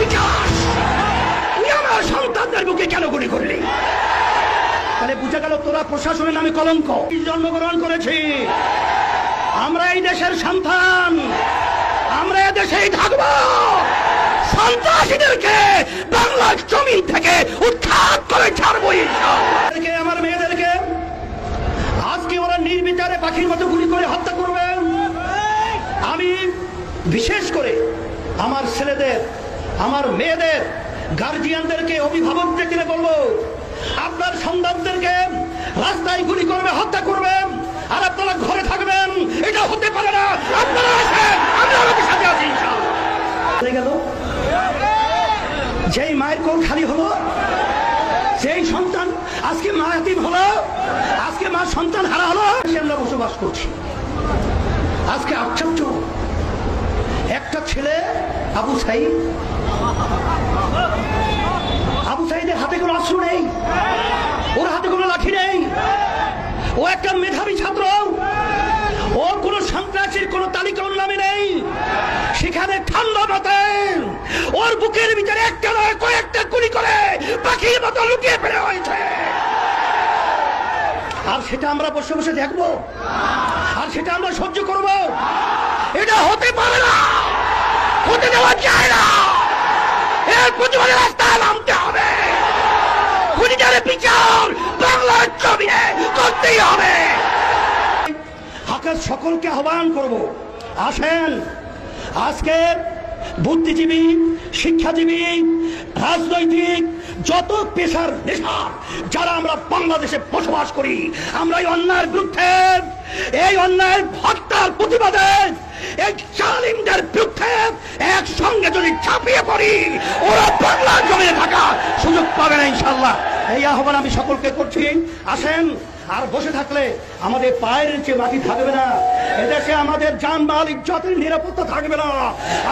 বিকাশ, তুই আমার সন্তানদের বুকে কেন গুলি করলি? তাহলে বুঝে গেল তোরা প্রশাসনের নামে কলঙ্ক। জন্মগ্রহণ করেছি, আমরা এই দেশের সন্তান, আমরা এ দেশেই থাকবো। সন্ত্রাসীদেরকে বাংলার জমিন থেকে উৎখাত করে ছাড়বো। আমার মেয়েদেরকে আজকে ওরা নির্বিচারে পাখির মতো গুলি করে হত্যা করবে। আমি বিশেষ করে আমার ছেলেদের, আমার মেয়েদের গার্জিয়ানদেরকে, অভিভাবকদেরকে বলবো, আপনার সন্তানদেরকে রাস্তায় গুলি করবে, হত্যা করবেন, আর আপনারা ঘরে থাকবেন, এটা হতে পারে না। আপনারা আসেন, আমরা আমাদের সাথে আছি। গেল যেই মায়ের কোল খালি হলো, সেই সন্তান আজকে মা এতিম হলো, আজকে মা সন্তান হারা হলো। আমরা বসবাস করছি। আজকে আশ্চর্য, একটা ছেলে আবু সাইদের হাতে কোনো অস্ত্র নেই, ওর হাতে কোনো লাঠি নেই, ও একটা মেধাবী ছাত্র, ওর কোনো সন্ত্রাসীর কোনো তালিকা ওর নামে নেই। সেখানে ঠান্ডা মাথায় ওর বুকের ভিতরে একটা নয় কয়েকটা গুলি করে পাখির মতো লুকিয়ে ফেলে হয়েছে। আর সেটা আমরা বসে বসে দেখবো, আর সেটা আমরা সহ্য করব? এটা হতে পারে না, হতে দেওয়া যায় না। এর প্রতিবাদে রাস্তায় নামতে হবে। খুনিদের বিচার বাংলার জমিনে করতেই হবে। হাকের সকলকে আহ্বান করব, আসেন আজকে বুদ্ধিজীবী, শিক্ষাজীবী, রাজনৈতিক যত পেশার নেশা যারা আমরা বাংলাদেশে বসবাস করি, আমরা এই অন্যায়ের বিরুদ্ধে, এই অন্যায়ের হত্যার প্রতিবাদে, এই জালিমদের বিরুদ্ধে একসঙ্গে যদি ঝাঁপিয়ে পড়ি, ওরা বাংলার জমিনে থাকা সুযোগ পাবে না ইনশাল্লাহ। এই আহ্বান আমি সকলকে করছি, আসেন। আর বসে থাকলে আমাদের পায়ের নিচে মাটি থাকবে না, এদেশে আমাদের জানমাল ইজ্জতের নিরাপত্তা থাকবে না,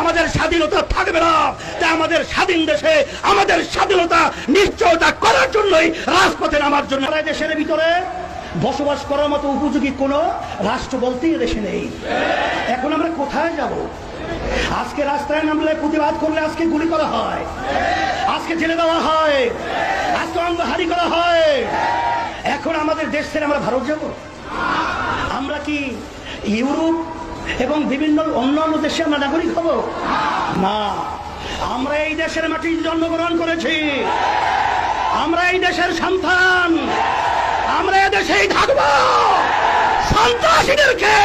আমাদের স্বাধীনতা থাকবে না। তাই আমাদের স্বাধীন দেশে আমাদের স্বাধীনতা নিশ্চয়তা করার জন্যই রাজপথে নামার জন্য। দেশের ভিতরে বসবাস করার মতো উপযোগী কোনো রাষ্ট্র বলতেই দেশে নেই। এখন আমরা কোথায় যাব? আজকে রাস্তায় নামলে, প্রতিবাদ করলে আজকে গুলি করা হয়, আজকে জেলে দেওয়া হয়, আজকে অঙ্গহানি করা হয়। এখন আমাদের দেশ ছেড়ে আমরা ভারত যাব? আমরা কি ইউরোপ এবং বিভিন্ন অন্যান্য দেশে আমরা নাগরিক হব? না, আমরা এই দেশের মাটি জন্মগ্রহণ করেছি, আমরা এই দেশের সন্তান, আমরা এ দেশেই থাকবো। সন্ত্রাসীদেরকে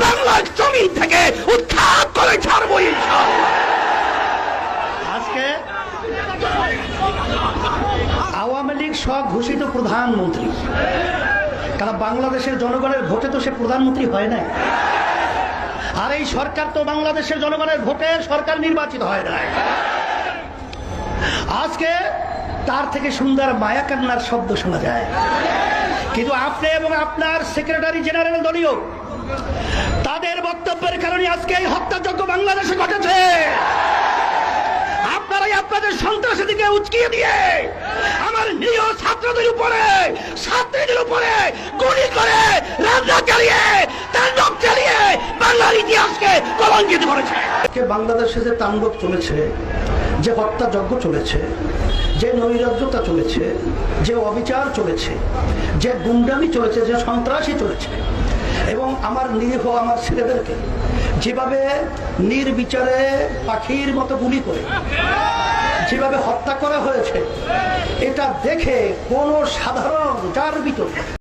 বাংলার জমিন থেকে উৎখাত করে ছাড়বো ইনশাআল্লাহ। আজকে আওয়ামী লীগ স্বঘোষিত প্রধানমন্ত্রী, কারণ বাংলাদেশের জনগণের ভোটে তো সে প্রধানমন্ত্রী হয় নাই। আর এই সরকার তো বাংলাদেশের জনগণের ভোটে সরকার নির্বাচিত হয় নাই। আজকে তার থেকে সুন্দর মায়া কান্নার শব্দ শোনা যায়। কিন্তু আপনি এবং আপনার সেক্রেটারি জেনারেল দলীয়, তাদের বক্তব্যের কারণে আজকে এই হত্যাযজ্ঞ বাংলাদেশে ঘটেছে। আপনারাই আপনাদের সন্ত্রাসীদেরকে উচকিয়ে দিয়ে আমার নিরীহ ছাত্রদের উপরে, ছাত্রীদের উপরে গুলি করে, রান্না চালিয়ে, তাণ্ডব চালিয়ে বাংলার ইতিহাসকে কলঙ্কিত করেছে। বাংলাদেশে যে তাণ্ডব চলেছে, যে হত্যাযজ্ঞ চলেছে, যে নৈরাজ্যতা চলেছে, যে অবিচার চলেছে, যে গুন্ডামি চলেছে, যে সন্ত্রাসী চলেছে, এবং আমার নিরীহ আমার ছেলেদেরকে যেভাবে নির্বিচারে পাখির মতো গুলি করে যেভাবে হত্যা করা হয়েছে, এটা দেখে কোনো সাধারণ যার ভিতরে